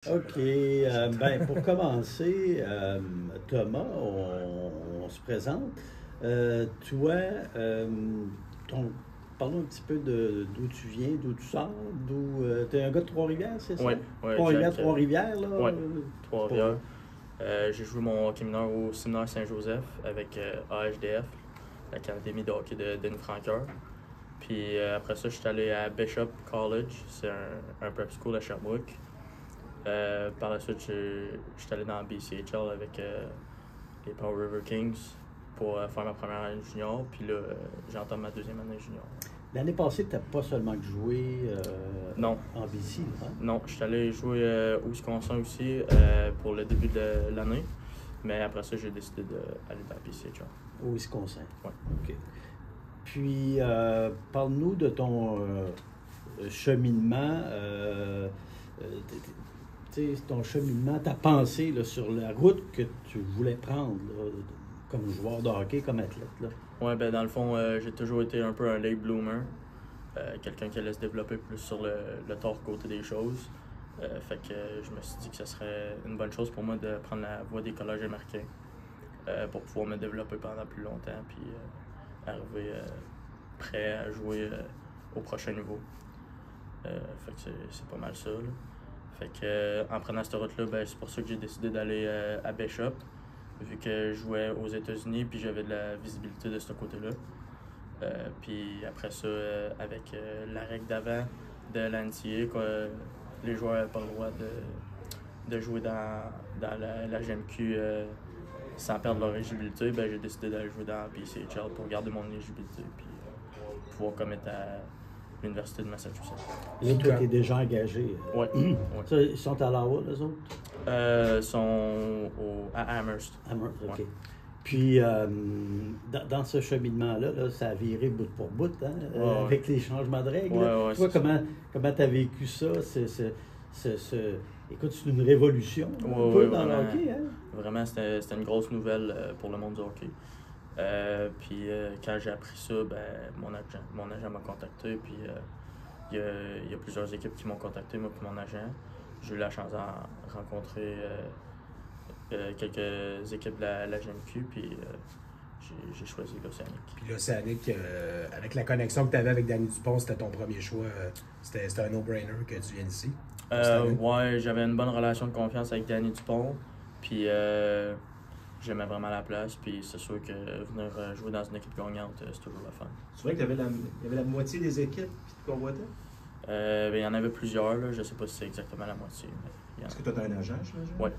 OK. Ben, pour commencer, Thomas, on se présente. Toi, ton, parlons un petit peu d'où tu viens, d'où tu sors, tu es un gars de Trois-Rivières, c'est ça? Oui, Trois-Rivières, exact. Trois-Rivières, là? Oui, Pour- Trois-Rivières. J'ai joué mon hockey mineur au séminaire Saint-Joseph avec AHDF, l'Académie de hockey de Denis Francoeur. Puis après ça, je suis allé à Bishop College, c'est un prep school à Sherbrooke. Par la suite, je suis allé dans BCHL avec les Power River Kings pour faire ma première année junior. Puis là, j'entame ma deuxième année junior. L'année passée, tu n'as pas seulement joué Non. en BC, hein? Non, je suis allé jouer au Wisconsin aussi pour le début de l'année. Mais après ça, j'ai décidé d'aller dans la BCHL. Au Wisconsin. Ouais. OK. Puis, parle-nous de ton cheminement. Ton cheminement, ta pensée là, sur la route que tu voulais prendre là, comme joueur de hockey, comme athlète. Là. Ouais, ben dans le fond, j'ai toujours été un peu un late bloomer. Quelqu'un qui allait se développer plus sur le tort côté des choses. Fait que je me suis dit que ce serait une bonne chose pour moi de prendre la voie des collèges américains pour pouvoir me développer pendant plus longtemps puis arriver prêt à jouer au prochain niveau. Fait que c'est pas mal ça. Là. Fait que en prenant cette route-là, ben, c'est pour ça que j'ai décidé d'aller à Bishop, vu que je jouais aux États-Unis puis j'avais de la visibilité de ce côté-là. Puis après ça, avec la règle d'avant de l'NCA, les joueurs n'avaient pas le droit de jouer dans la GMQ sans perdre leur éligibilité, ben, j'ai décidé d'aller jouer dans PCHL pour garder mon éligibilité puis pouvoir commettre à l'Université de Massachusetts. Là, toi, tu es déjà engagé. Oui. Ça, ils sont à Iowa, les autres? Ils sont à Amherst. Amherst, OK. Ouais. Puis, dans ce cheminement-là, là, ça a viré bout pour bout, hein, avec les changements de règles. Ouais, toi, comment tu as vécu ça? Écoute, c'est une révolution un peu dans le hockey. Hein? Vraiment, c'était une grosse nouvelle pour le monde du hockey. Puis quand j'ai appris ça, ben, mon agent m'a contacté. Puis il y a plusieurs équipes qui m'ont contacté, moi et mon agent. J'ai eu la chance de rencontrer quelques équipes de la GMQ. Puis j'ai choisi l'Océanique. Puis l'Océanique, avec la connexion que tu avais avec Danny Dupont, c'était ton premier choix. C'était un no-brainer que tu viennes ici. Ouais, j'avais une bonne relation de confiance avec Danny Dupont. Puis j'aimais vraiment la place. Puis c'est sûr que venir jouer dans une équipe gagnante, c'est toujours la fun. C'est vrai qu'il y avait la moitié des équipes qui te convoitaient? Il y en avait plusieurs. Là. Je ne sais pas si c'est exactement la moitié. Est-ce que tu as un agent, j'imagine? Oui.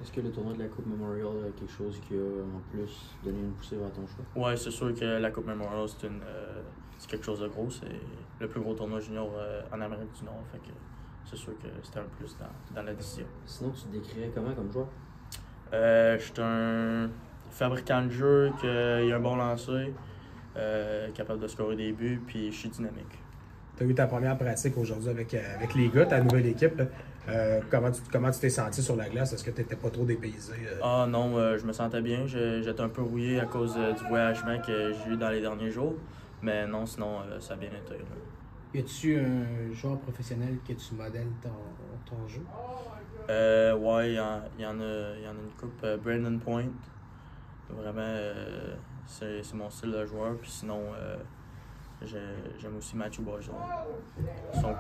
Est-ce que le tournoi de la Coupe Memorial est quelque chose qui a en plus donné une poussée vers ton choix? Oui, c'est sûr que la Coupe Memorial, c'est quelque chose de gros. C'est le plus gros tournoi junior en Amérique du Nord. Fait que c'est sûr que c'était un plus dans la décision. Sinon, tu te décrirais comment comme joueur? Je suis un fabricant de jeu qui a un bon lancer, capable de scorer des buts, puis je suis dynamique. Tu as eu ta première pratique aujourd'hui avec les gars, ta nouvelle équipe. Comment tu t'es senti sur la glace? Est-ce que tu n'étais pas trop dépaysé? Ah non, je me sentais bien. J'étais un peu rouillé à cause du voyagement que j'ai eu dans les derniers jours. Mais non, sinon, ça a bien été. Là. Y a-tu un joueur professionnel que tu modèles ton jeu? Ouais, il y en a une coupe. Brandon Point. Vraiment, c'est mon style de joueur. Puis sinon, j'aime aussi Matthew Boyson.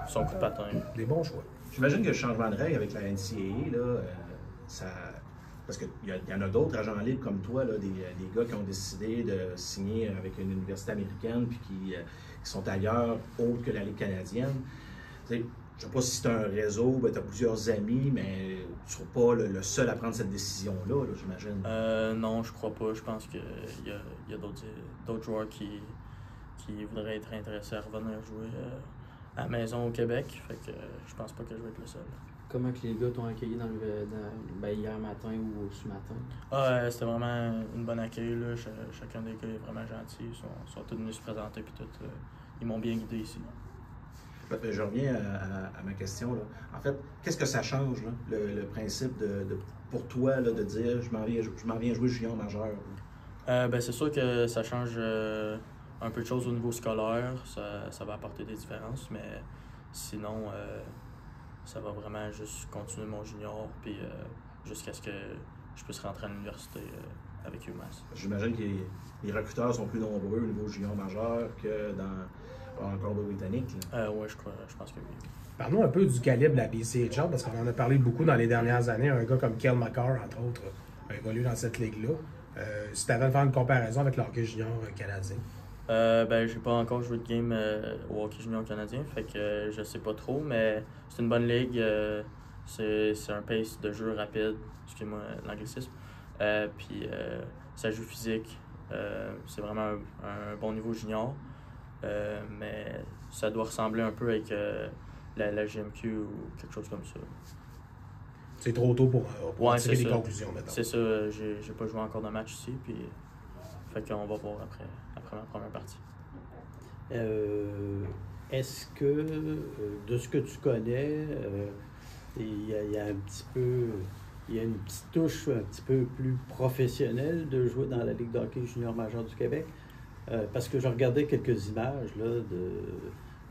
Son coup de patin. Des bons choix. J'imagine que le changement de règle avec la NCAA, là, parce qu'il y en a d'autres agents libres comme toi, là, des gars qui ont décidé de signer avec une université américaine puis qui sont ailleurs, autres que la Ligue canadienne. Je ne sais pas si tu as un réseau, tu as plusieurs amis, mais tu ne seras pas le seul à prendre cette décision-là, j'imagine. Non, je crois pas. Je pense qu'il y a d'autres joueurs qui voudraient être intéressés à revenir jouer à la maison au Québec. Fait que je pense pas que je vais être le seul. Comment que les gars t'ont accueilli hier matin ou ce matin? C'était vraiment une bonne accueil. Là. Chacun des gars est vraiment gentil. Ils sont tous venus se présenter. Puis ils m'ont bien guidé ici. Je reviens à ma question. Là. En fait, qu'est-ce que ça change, là, le principe pour toi là, de dire je m'en viens jouer junior majeur? C'est sûr que ça change un peu de choses au niveau scolaire. Ça va apporter des différences, mais sinon, ça va vraiment juste continuer mon junior, puis jusqu'à ce que je puisse rentrer à l'université avec UMass. J'imagine que les recruteurs sont plus nombreux au niveau junior majeur que en Colombie-Britannique. Oui, je pense que oui. Parlons un peu du calibre de la BCHL, parce qu'on en a parlé beaucoup dans les dernières années. Un gars comme Kel McCarr, entre autres, a évolué dans cette ligue-là. Si tu avais à faire une comparaison avec le hockey junior canadien. J'ai pas encore joué de game au hockey junior canadien, fait que je sais pas trop, mais c'est une bonne ligue. C'est un pace de jeu rapide, excusez-moi l'anglicisme. Puis ça joue physique. C'est vraiment un bon niveau junior. Mais ça doit ressembler un peu avec la GMQ ou quelque chose comme ça. C'est trop tôt pour tirer des ça. conclusions, maintenant. C'est ça, j'ai pas joué encore de match ici, puis fait qu'on va voir après ma première partie. Est-ce que, de ce que tu connais, il y a un petit peu, il y a une petite touche un petit peu plus professionnelle de jouer dans la Ligue de hockey junior majeur du Québec? Parce que je regardais quelques images là,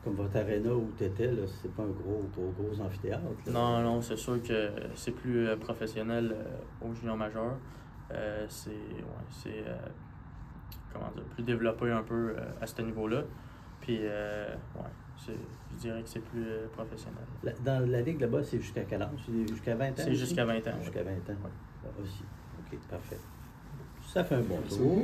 comme votre aréna où tu étais, c'est pas un gros amphithéâtre. Là. Non, c'est sûr que c'est plus professionnel au junior majeur. C'est plus développé un peu à ce niveau-là. Puis, je dirais que c'est plus professionnel. Dans la Ligue là-bas, c'est jusqu'à quel âge? C'est jusqu'à 20 ans? C'est jusqu'à 20 ans. Jusqu'à 20 ans, ouais. aussi. OK, parfait. Ça fait un bon tour.